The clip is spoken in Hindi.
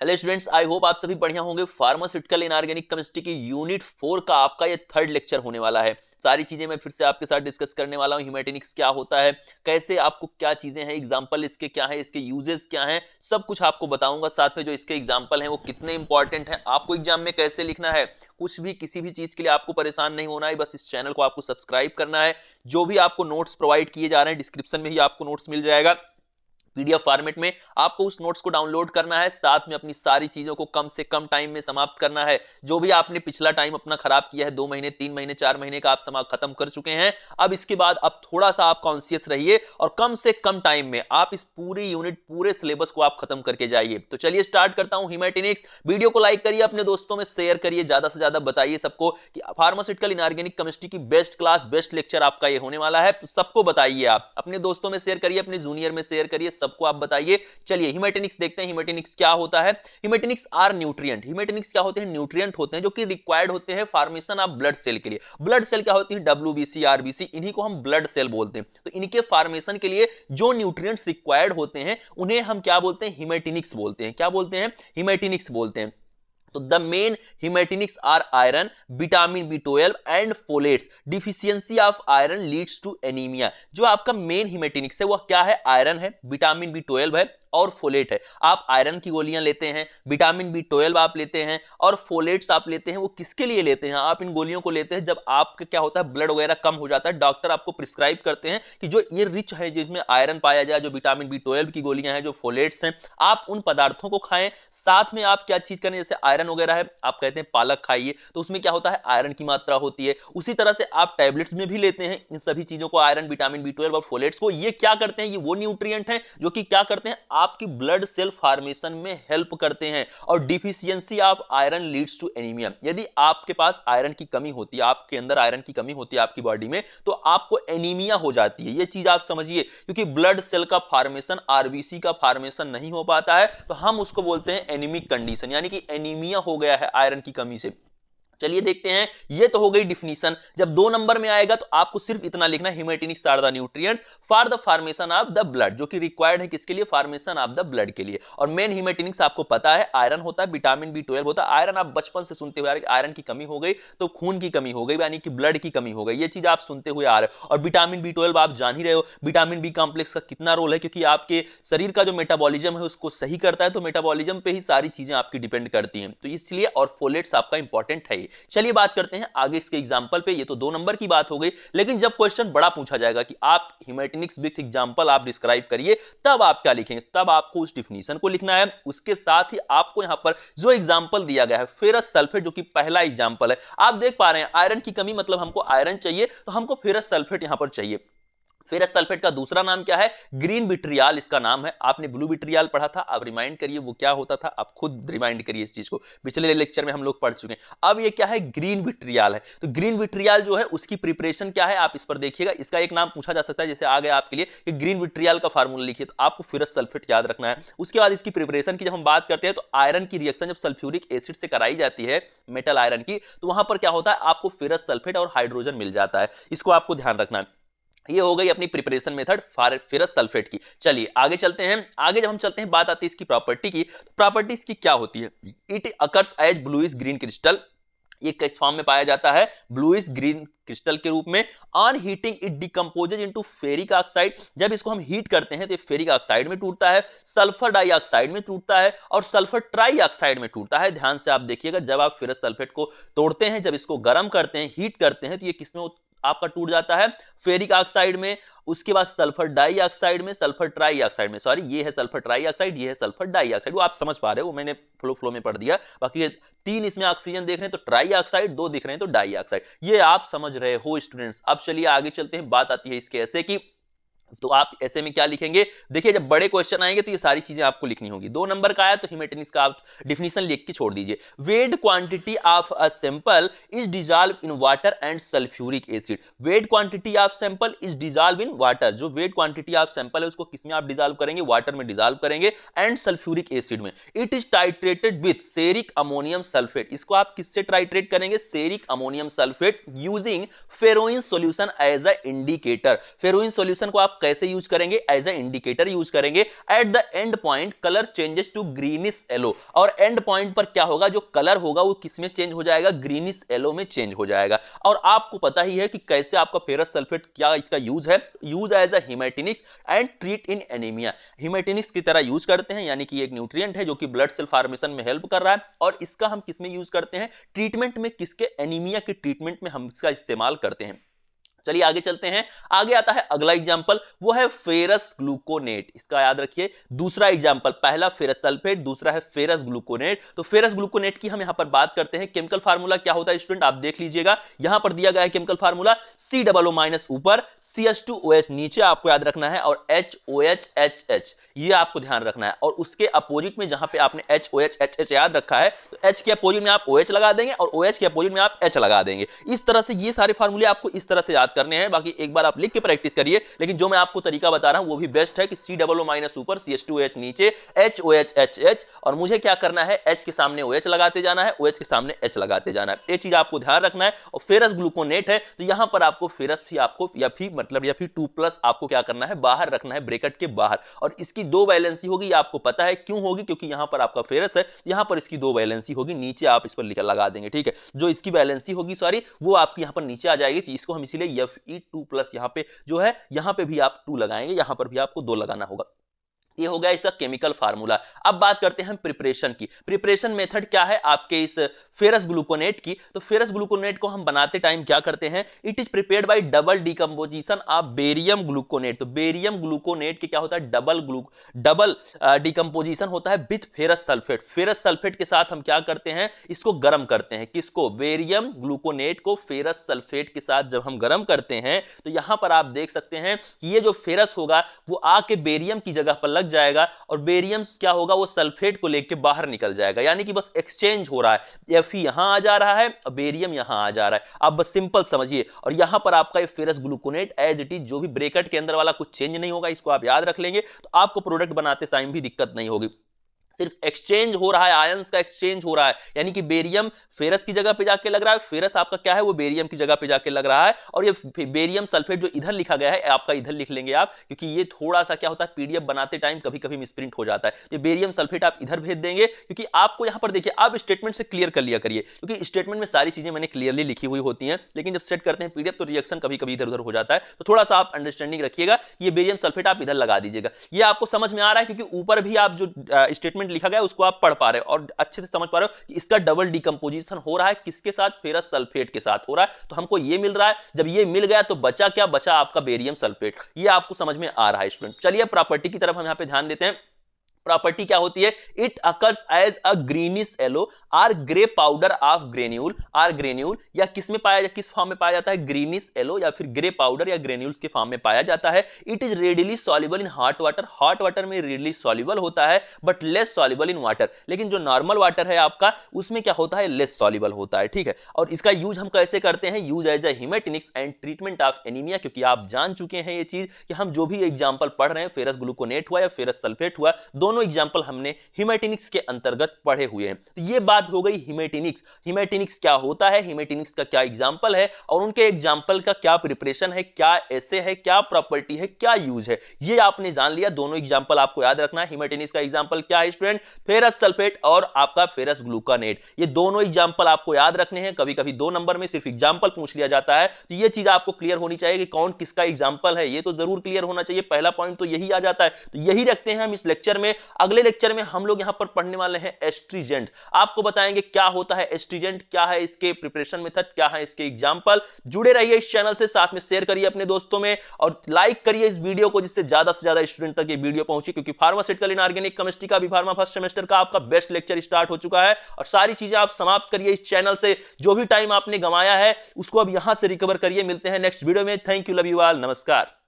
हेलो स्टूडेंट्स, आई होप आप सभी बढ़िया होंगे। फार्मास्यूटिकल इनऑर्गेनिक केमिस्ट्री की यूनिट 4 का आपका ये थर्ड लेक्चर होने वाला है। सारी चीजें मैं फिर से आपके साथ डिस्कस करने वाला हूं। हिमेटिनिक्स क्या होता है, कैसे आपको क्या चीजें हैं, एग्जांपल इसके क्या है, इसके यूजेस क्या हैं, सब कुछ आपको बताऊंगा। साथ में जो इसके एग्जांपल हैं वो कितने इंपॉर्टेंट हैं, आपको एग्जाम में कैसे लिखना है, कुछ भी किसी भी चीज के लिए आपको परेशान नहीं होना है। बस इस चैनल को आपको सब्सक्राइब करना है। जो भी आपको नोट्स प्रोवाइड किए जा रहे हैं डिस्क्रिप्शन में ही आपको नोट्स मिल जाएगा। पीडीएफ फॉर्मेट में आपको उस नोट्स को डाउनलोड करना है, साथ में अपनी सारी चीजों को कम से कम टाइम में समाप्त करना है। जो भी आपने पिछला टाइम अपना खराब किया है, 2 महीने 3 महीने 4 महीने का आप समाप्त खत्म कर चुके हैं। अब इसके बाद अब थोड़ा सा आप कॉन्शियस रहिए और कम से कम टाइम में आप इस पूरी यूनिट पूरे सिलेबस को आप खत्म करके जाइए। तो चलिए स्टार्ट करता हूं हिमेटिनिक्स। वीडियो को लाइक करिए, अपने दोस्तों में शेयर करिए, ज्यादा से ज्यादा बताइए सबको कि फार्मास्यूटिकल इनऑर्गेनिक केमिस्ट्री की बेस्ट क्लास बेस्ट लेक्चर आपका ये होने वाला है। तो सबको बताइए, आप अपने दोस्तों में शेयर करिए, अपने जूनियर में शेयर करिए, सबको आप बताइए। चलिए हिमेटिनिक्स देखते हैं। हिमेटिनिक्स क्या होता है। Haematinics are nutrient. हिमेटिनिक्स क्या होते हैं? न्यूट्रिएंट होते हैं जो कि रिक्वायर्ड होते हैं फॉर्मेशन ऑफ ब्लड सेल के लिए। ब्लड सेल क्या होती है? डब्ल्यूबीसी, आरबीसी, इन्हीं को हम ब्लड सेल बोलते हैं। तो इनके फॉर्मेशन के लिए जो न्यूट्रिएंट्स रिक्वायर्ड होते हैं उन्हें हम क्या बोलते हैं? हिमेटिनिक्स बोलते हैं। क्या बोलते हैं? हिमेटिनिक्स बोलते हैं। तो the main haematinics are iron, vitamin B 12 and folates. Deficiency of iron leads to anaemia. जो आपका मेन हिमेटिनिक्स है वह क्या है? आयरन है, विटामिन बी 12 है और फोलेट है। आप आयरन की गोलियां लेते हैं, विटामिन बी 12 आप लेते हैं और फोलेट्स आप लेते हैं। वो किसके लिए लेते हैं? आप इन गोलियों को लेते हैं जब आपका क्या होता है, ब्लड वगैरह कम हो जाता है। डॉक्टर आपको प्रिस्क्राइब करते हैं कि जो ये रिच है, जिसमें आयरन पाया जाए, जो विटामिन बी 12 की गोलियां हैं, जो फोलेट्स हैं, आप उन पदार्थों को खाएं। साथ में आप क्या चीज करें, जैसे आयरन वगैरह है, आप कहते हैं पालक खाइए, तो उसमें क्या होता है? आयरन की मात्रा होती है। उसी तरह से आप टैबलेट्स में भी लेते हैं इन सभी चीजों को, आयरन, विटामिन बी 12 और फोलेट्स को। ये क्या करते हैं? ये वो न्यूट्रिएंट हैं जो कि क्या करते हैं? आपकी ब्लड सेल फॉर्मेशन में हेल्प करते हैं। और deficiency of iron leads to anaemia. यदि आपके पास आयरन की कमी होती है, आपके अंदर आयरन की कमी होती है आपकी बॉडी में, तो आपको एनीमिया हो जाती है। ये चीज आप समझिए, क्योंकि ब्लड सेल का फॉर्मेशन, आरबीसी का फॉर्मेशन नहीं हो पाता है, तो हम उसको बोलते हैं एनीमिक कंडीशन, यानी कि एनीमिया हो गया है आयरन की कमी से। चलिए देखते हैं। ये तो हो गई डिफिनीशन। जब 2 नंबर में आएगा तो आपको सिर्फ इतना लिखना है, haematinics are the nutrients for the formation of the blood, जो कि रिक्वायर्ड है किसके लिए? फॉर्मेशन ऑफ द ब्लड के लिए। और मेन हिमेटिनिक्स आपको पता है, आयरन होता है, विटामिन बी 12 होता है। आयरन आप बचपन से सुनते हुए आ रहे हैं, आयरन की कमी हो गई तो खून की कमी हो गई, यानी कि ब्लड की कमी हो गई। ये चीज आप सुनते हुए आ रहे हो। और विटामिन बी 12 आप जान ही रहे हो, विटामिन बी कॉम्प्लेक्स का कितना रोल है, क्योंकि आपके शरीर का जो मेटाबॉलिज्म है उसको सही करता है। तो मेटाबॉलिज्म पे ही सारी चीजें आपकी डिपेंड करती हैं, तो इसलिए। और फोलेट्स आपका इंपॉर्टेंट है। चलिए बात करते हैं आगे इसके एग्जांपल पे। ये तो 2 नंबर की बात हो गई, लेकिन जब क्वेश्चन बड़ा पूछा जाएगा कि आप हिमेटिनिक्स विथ एग्जांपल आप डिस्क्राइब करिए, तब आप क्या लिखेंगे? तब आपको उस डिफिनीशन को लिखना है। उसके साथ ही आपको यहां पर जो एग्जांपल दिया गया है, फेरस सल्फेट, जो कि पहला एग्जांपल है। आप देख पा रहे हैं आयरन की कमी, मतलब हमको आयरन चाहिए, तो हमको फेरस सल्फेट यहां पर चाहिए। फेरस सल्फेट का दूसरा नाम क्या है? ग्रीन विट्रियाल इसका नाम है। आपने ब्लू विट्रियाल पढ़ा था, अब रिमाइंड करिए वो क्या होता था, आप खुद रिमाइंड करिए इस चीज को, पिछले लेक्चर में हम लोग पढ़ चुके हैं। अब ये क्या है? ग्रीन विट्रियाल है। तो ग्रीन विट्रियाल जो है उसकी प्रिपरेशन क्या है, आप इस पर देखिएगा। इसका एक नाम पूछा जा सकता है, जैसे आ गया आपके लिए कि ग्रीन विट्रियाल का फार्मूला लिखिए, तो आपको फेरस सल्फेट याद रखना है। उसके बाद इसकी प्रिपरेशन की जब हम बात करते हैं, तो आयरन की रिएक्शन जब सल्फ्यूरिक एसिड से कराई जाती है, मेटल आयरन की, तो वहां पर क्या होता है? आपको फेरस सल्फेट और हाइड्रोजन मिल जाता है। इसको आपको ध्यान रखना है। ये हो गई अपनी प्रिपरेशन मेथड फेरस सल्फेट की। चलिए आगे चलते हैं। आगे जब हम चलते हैं, बात आती है इसकी प्रॉपर्टी की। तो प्रॉपर्टी इसकी क्या होती है? It occurs as bluish green crystal. ये किस फॉर्म में पाया जाता है? ब्लूइश ग्रीन क्रिस्टल के रूप में। On heating it decomposes into ferric oxide. जब इसको हम हीट करते हैं तो ये फेरिक ऑक्साइड में टूटता है, सल्फर डाइऑक्साइड में टूटता है और सल्फर ट्राई ऑक्साइड में टूटता है। ध्यान से आप देखिएगा, जब आप फेरस सल्फेट को तोड़ते हैं, जब इसको गर्म करते हैं, हीट करते हैं, तो ये किसमें आपका टूट जाता है? फेरिक ऑक्साइड में। उसके बाद सल्फर डाइऑक्साइड में, सल्फर ट्राई ऑक्साइड में, सॉरी ये है सल्फर ट्राई ऑक्साइड, ये है सल्फर डाइऑक्साइड। वो आप समझ पा रहे हो, वो मैंने फ्लो में पढ़ दिया। बाकी 3 इसमें ऑक्सीजन देख रहे हैं तो ट्राई ऑक्साइड, 2 दिख रहे हैं तो डाइऑक्साइड। ये आप समझ रहे हो स्टूडेंट्स। अब चलिए आगे चलते हैं। बात आती है इसके ऐसे की, तो आप ऐसे में क्या लिखेंगे? देखिए जब बड़े क्वेश्चन आएंगे तो ये सारी चीजें आपको लिखनी होगी। 2 नंबर का आया तो हिमेटिनिक्स का आप डिफिनीशन लिख के छोड़ दीजिए। Wait quantity of a sample is dissolve in water and sulphuric acid. Wait quantity of sample is dissolve in water. जो वेट क्वांटिटी ऑफ सैंपल है उसको किसमें आप डिजॉल्व करेंगे? वाटर में डिजॉल्व करेंगे एंड सल्फ्यूरिक एसिड में। It is titrated with ceric ammonium sulphate. इसको आप किससे टाइट्रेट करेंगे? Ceric ammonium sulphate using ferroin solution as a indicator. Ferroin solution को आप कैसे यूज करेंगे, एज ए इंडिकेटर यूज करेंगे। At the end point colour changes to greenish yellow, और एंड पॉइंट पर क्या होगा, जो कलर होगा वो किसमें चेंज हो जाएगा, ग्रीनिश येलो में चेंज हो जाएगा। और आपको पता ही है कि कैसे आपका फेरस सल्फेट क्या इसका यूज है, use as a haematinics and treat in anaemia. Haematinics की तरह यूज करते हैं, यानी कि एक न्यूट्रिएंट है जो कि ब्लड सेल फॉर्मेशन में हेल्प कर रहा है, और इसका हम किसमें यूज करते हैं, ट्रीटमेंट में, किसके, एनीमिया के ट्रीटमेंट में हम इसका इस्तेमाल करते हैं। चलिए आगे चलते हैं। आगे आता है अगला एग्जांपल, वो है फेरस ग्लूकोनेट। इसका याद रखिए, दूसरा एग्जांपल, पहला फेरस सल्फेट, दूसरा है फेरस ग्लूकोनेट। तो फेरस ग्लूकोनेट की हम यहां पर बात करते हैं। केमिकल फार्मूला क्या होता है स्टूडेंट, आप देख लीजिएगा, यहां पर दिया गया है केमिकल फार्मूला, COO- ऊपर, CH2OH नीचे आपको याद रखना है, और HOHHH ये आपको ध्यान रखना है। और उसके अपोजिट में जहां पे आपने HOHHH याद रखा है, तो H के अपोजिट में आप OH लगा देंगे और OH के अपोजिट में आप H लगा देंगे। इस तरह से ये सारे फार्मूले आपको इस तरह से याद करने हैं। बाकी एक बार आप लिख के प्रैक्टिस करिए, लेकिन जो मैं आपको तरीका बता रहा हूं वो भी बेस्ट है कि COO- ऊपर, CH2OH नीचे, HOHHH, और मुझे क्या करना है, H के सामने OH लगाते जाना है, OH के सामने H लगाते जाना है। ये चीज आपको ध्यान रखना है। और फेरस ग्लूकोनेट है तो यहां पर आपको फेरस भी आपको या फिर 2+ आपको क्या करना है, बाहर रखना है, ब्रैकेट के बाहर। और इसकी दो वैलेंसी होगी, आपको पता है क्यों होगी, क्योंकि यहां पर आपका फेरस है, यहां पर इसकी दो वैलेंसी होगी, नीचे आप इस पर लगा देंगे। ठीक है, जो इसकी वैलेंसी होगी सॉरी, वो आपकी यहां पर नीचे आ जाएगी, तो इसको हम इसीलिए Fe2+ यहां पे जो है, यहां पे भी आप 2 लगाएंगे, यहां पर भी आपको 2 लगाना होगा। ये हो गया इसका केमिकल फार्मूला। अब बात करते हैं प्रिपरेशन की। प्रिपरेशन मेथड क्या है आपके इस फेरस ग्लूकोनेट की। तो फेरस ग्लूकोनेट को हम बनाते टाइम क्या करते हैं, it is prepared by double decomposition of barium gluconate. तो बेरियम ग्लूकोनेट के क्या होता है, डबल डिकम्पोजिशन होता है with ferrous sulphate. Ferrous sulphate के साथ हम क्या करते हैं, इसको गर्म करते हैं। किसको, बेरियम ग्लूकोनेट को फेरस सल्फेट के साथ जब हम गर्म करते हैं, तो यहां पर आप देख सकते हैं कि ये जो फेरस होगा वो आके बेरियम की जगह पर जाएगा, और बेरियम क्या होगा, वो सल्फेट को लेके बाहर निकल जाएगा। यानी कि बस एक्सचेंज हो रहा है, Fe यहां आ जा रहा है और बेरियम यहां आ जा रहा है। आप बस सिंपल समझिए। और यहां पर आपका ये ferrous gluconate as it is, जो भी ब्रैकेट के अंदर वाला कुछ चेंज नहीं होगा, इसको आप याद रख लेंगे, तो आपको प्रोडक्ट बनाते टाइम भी दिक्कत नहीं होगी। सिर्फ एक्सचेंज हो रहा है, आयंस का एक्सचेंज हो रहा है, यानी कि बेरियम फेरस की जगह पे जाके लग रहा है, फेरस आपका क्या है, वो बेरियम की जगह पे जाके लग रहा है। और ये बेरियम सल्फेट जो इधर लिखा गया है, आपका इधर लिख लेंगे आप, क्योंकि ये थोड़ा सा क्या होता है, पीडीएफ बनाते टाइम कभी कभी मिसप्रिंट हो जाता है। ये बेरियम सल्फेट आप इधर भेज देंगे, क्योंकि आपको यहां पर देखिए, आप स्टेटमेंट से क्लियर कर लिया करिए, क्योंकि स्टेटमेंट में सारी चीजें मैंने क्लियरली लिखी हुई होती हैं, लेकिन जब सेट करते हैं पीडीएफ तो रिएक्शन कभी कभी इधर उधर हो जाता है। तो थोड़ा सा आप अंडरस्टैंडिंग रखिएगा, ये बेरियम सल्फेट आप इधर लगा दीजिएगा। ये आपको समझ में आ रहा है, क्योंकि ऊपर भी आप जो स्टेटमेंट लिखा गया उसको आप पढ़ पा रहे हो और अच्छे से समझ पा रहे हो कि इसका डबल डिकम्पोजिशन हो रहा है, किसके साथ, फेरस सल्फेट के साथ हो रहा है। तो हमको ये मिल रहा है, जब ये मिल गया तो बचा क्या, बचा आपका बेरियम सल्फेट। ये आपको समझ में आ रहा है स्टूडेंट। चलिए प्रॉपर्टी की तरफ हम यहां पे ध्यान देते हैं। प्रॉपर्टी क्या होती है, it occurs as a greenish yellow or grey powder of granule, या किस में पाया, किस फॉर्म में पाया जाता है, ग्रीनिश येलो या फिर ग्रे पाउडर या ग्रेन्यूल्स के फॉर्म में पाया जाता है। It is readily soluble in hot water, hot water में रेडिली सॉल्युबल होता है, but less soluble in water. लेकिन जो नॉर्मल वाटर है आपका, उसमें क्या होता है, लेस सॉल्युबल होता है। ठीक है, और इसका यूज हम कैसे करते हैं, use as a haematinics and treatment of anaemia, क्योंकि आप जान चुके हैं ये चीज कि हम जो भी एग्जांपल पढ़ रहे हैं, फेरस ग्लूकोनेट हुआ या फेरस सल्फेट हुआ, दोनों एग्जांपल हमने हिमेटिनिक्स के अंतर्गत पढ़े हुए हैं। तो ये बात हो गई हिमेटिनिक्स। हिमेटिनिक्स क्या होता है, हिमेटिनिक्स का क्या एग्जांपल है, और उनके एग्जांपल का क्या प्रिपरेशन है, क्या ऐसे है, क्या प्रॉपर्टी है, क्या यूज है, ये आपने जान लिया। दोनों एग्जांपल आपको याद रखना है। हिमेटिनिक्स का एग्जांपल क्या है स्टूडेंट, फेरस सल्फेट और आपका फेरस ग्लूकोनेट। ये दोनों एग्जांपल आपको याद रखने हैं। कभी कभी 2 नंबर में सिर्फ एग्जांपल पूछ लिया जाता है, तो ये चीज आपको क्लियर होनी चाहिए कि कौन किसका एग्जांपल है, ये तो जरूर क्लियर होना चाहिए। पहला पॉइंट तो यही आ जाता है। तो यही रखते हैं हम इस लेक्चर में। अगले लेक्चर में हम लोग यहां पर पढ़ने वाले हैं एस्ट्रीजेंट। आपको बताएंगे क्या होता है एस्ट्रीजेंट, क्या है इसके प्रिपरेशन मेथड, क्या है इसके एग्जांपल। जुड़े रहिए इस चैनल से, साथ में शेयर करिए अपने दोस्तों में और लाइक करिए इस वीडियो को, जिससे ज्यादा से ज्यादा स्टूडेंट तक ये वीडियो पहुंचे, क्योंकि फार्मास्यूटिकल इनऑर्गेनिक केमिस्ट्री का भी फार्मा फर्स्ट सेमेस्टर का आपका बेस्ट लेक्चर स्टार्ट हो चुका है। और सारी चीजें आप समाप्त करिए इस चैनल से। जो भी टाइम आपने गंवाया है उसको अब यहां से रिकवर करिए। मिलते हैं नेक्स्ट वीडियो में। Thank you, love you all, नमस्कार।